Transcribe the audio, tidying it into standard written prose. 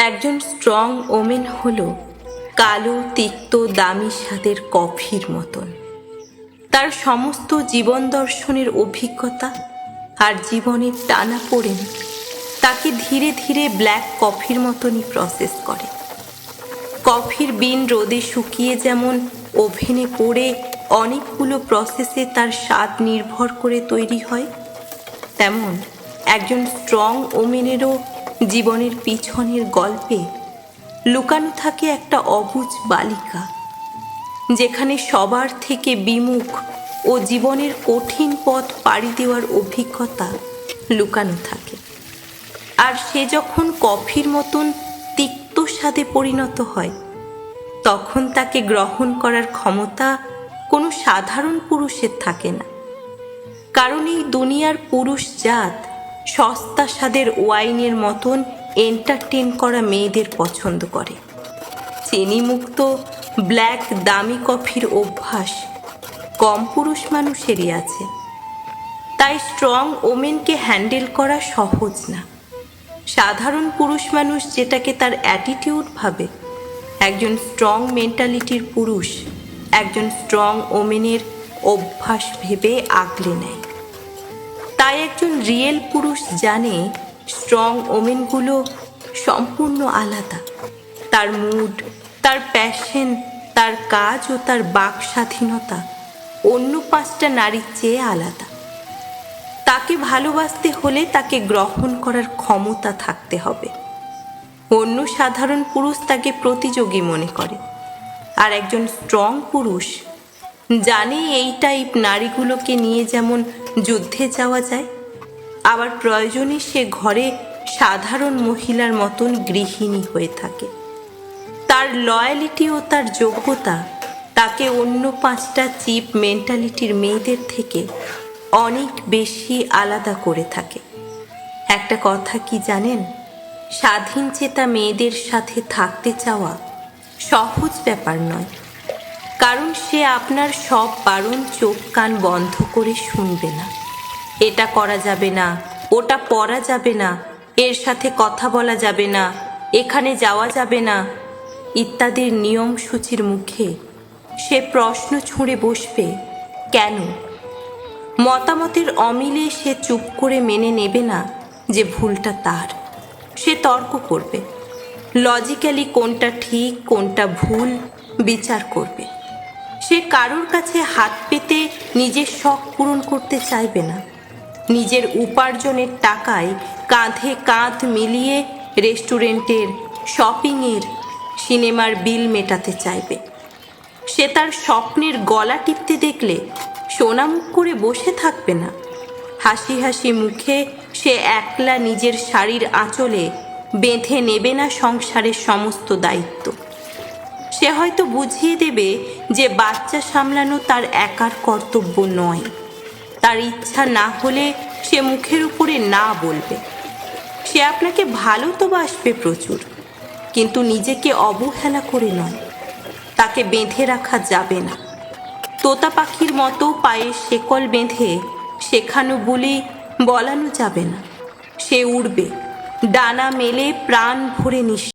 একজন strong women হলো কালো তিক্ত দামি স্বাদের কফির মতন। তার সমস্ত জীবন দর্শনের অভিজ্ঞতা আর জীবনের টানাপোড়েন তাকে ধীরে ধীরে ব্ল্যাক কফির মতনই প্রসেস করে। কফির বিন রোদে শুকিয়ে যেমন ওভেনে পড়ে অনেকগুলো প্রসেসে তার স্বাদ নির্ভর করে তৈরি হয়, তেমন একজন স্ট্রং ওমেনেরও জীবনের পিছনের গল্পে লুকানো থাকে একটা অবুঝ বালিকা, যেখানে সবার থেকে বিমুখ ও জীবনের কঠিন পথ পাড়ি দেওয়ার অভিজ্ঞতা লুকানো থাকে। আর সে যখন কফির মতন তিক্ত স্বাদে পরিণত হয়, তখন তাকে গ্রহণ করার ক্ষমতা কোনো সাধারণ পুরুষের থাকে না। কারণ এই দুনিয়ার পুরুষ জাত সস্তা স্বাদের ওয়াইনের মতন এন্টারটেন করা মেয়েদের পছন্দ করে। চিনিমুক্ত ব্ল্যাক দামি কফির অভ্যাস কম পুরুষ মানুষেরই আছে। তাই স্ট্রং ওমেনকে হ্যান্ডেল করা সহজ না। সাধারণ পুরুষ মানুষ যেটাকে তার অ্যাটিটিউড ভাবে, একজন স্ট্রং মেন্টালিটির পুরুষ একজন স্ট্রং ওমেনের অভ্যাস ভেবে আগলে নেয়। তাই একজন রিয়েল পুরুষ জানে স্ট্রং ওমেনগুলো সম্পূর্ণ আলাদা। তার মুড, তার প্যাশন, তার কাজ ও তার বাক স্বাধীনতা অন্য 5টা নারীর চেয়ে আলাদা। তাকে ভালোবাসতে হলে তাকে গ্রহণ করার ক্ষমতা থাকতে হবে। অন্য সাধারণ পুরুষ তাকে প্রতিযোগী মনে করে, আর একজন স্ট্রং পুরুষ জানে এই টাইপ নারীগুলোকে নিয়ে যেমন যুদ্ধে যাওয়া যায়, আবার প্রয়োজনে সে ঘরে সাধারণ মহিলার মতন গৃহিণী হয়ে থাকে। তার লয়ালিটি ও তার যোগ্যতা তাকে অন্য 5টা চিপ মেন্টালিটির মেয়েদের থেকে অনেক বেশি আলাদা করে থাকে। একটা কথা কি জানেন, স্বাধীন চেতা মেয়েদের সাথে থাকতে চাওয়া সহজ ব্যাপার নয়। কারণ সে আপনার সব বারণ চোখ কান বন্ধ করে শুনবে না। এটা করা যাবে না, ওটা পরা যাবে না, এর সাথে কথা বলা যাবে না, এখানে যাওয়া যাবে না ইত্যাদির নিয়ম সূচির মুখে সে প্রশ্ন ছুঁড়ে বসবে, কেন? মতামতের অমিলে সে চুপ করে মেনে নেবে না যে ভুলটা তার। সে তর্ক করবে, লজিক্যালি কোনটা ঠিক কোনটা ভুল বিচার করবে। সে কারোর কাছে হাত পেতে নিজের শখ পূরণ করতে চাইবে না। নিজের উপার্জনের টাকায় কাঁধে কাঁধ মিলিয়ে রেস্টুরেন্টের, শপিংয়ের, সিনেমার বিল মেটাতে চাইবে। সে তার স্বপ্নের গলা টিপতে দেখলে সোনামুখ করে বসে থাকবে না। হাসি হাসি মুখে সে একলা নিজের শাড়ির আঁচলে বেঁধে নেবে না সংসারের সমস্ত দায়িত্ব। সে হয়তো বুঝিয়ে দেবে যে বাচ্চা সামলানো তার একার কর্তব্য নয়। তার ইচ্ছা না হলে সে মুখের উপরে না বলবে। সে আপনাকে ভালো তো বাসবে প্রচুর, কিন্তু নিজেকে অবহেলা করে নয়। তাকে বেঁধে রাখা যাবে না। তোতা পাখির মতো পায়ে শেকল বেঁধে শেখানো বলে বলানো যাবে না। সে উড়বে, ডানা মেলে প্রাণ ভরে নিঃশ্বাস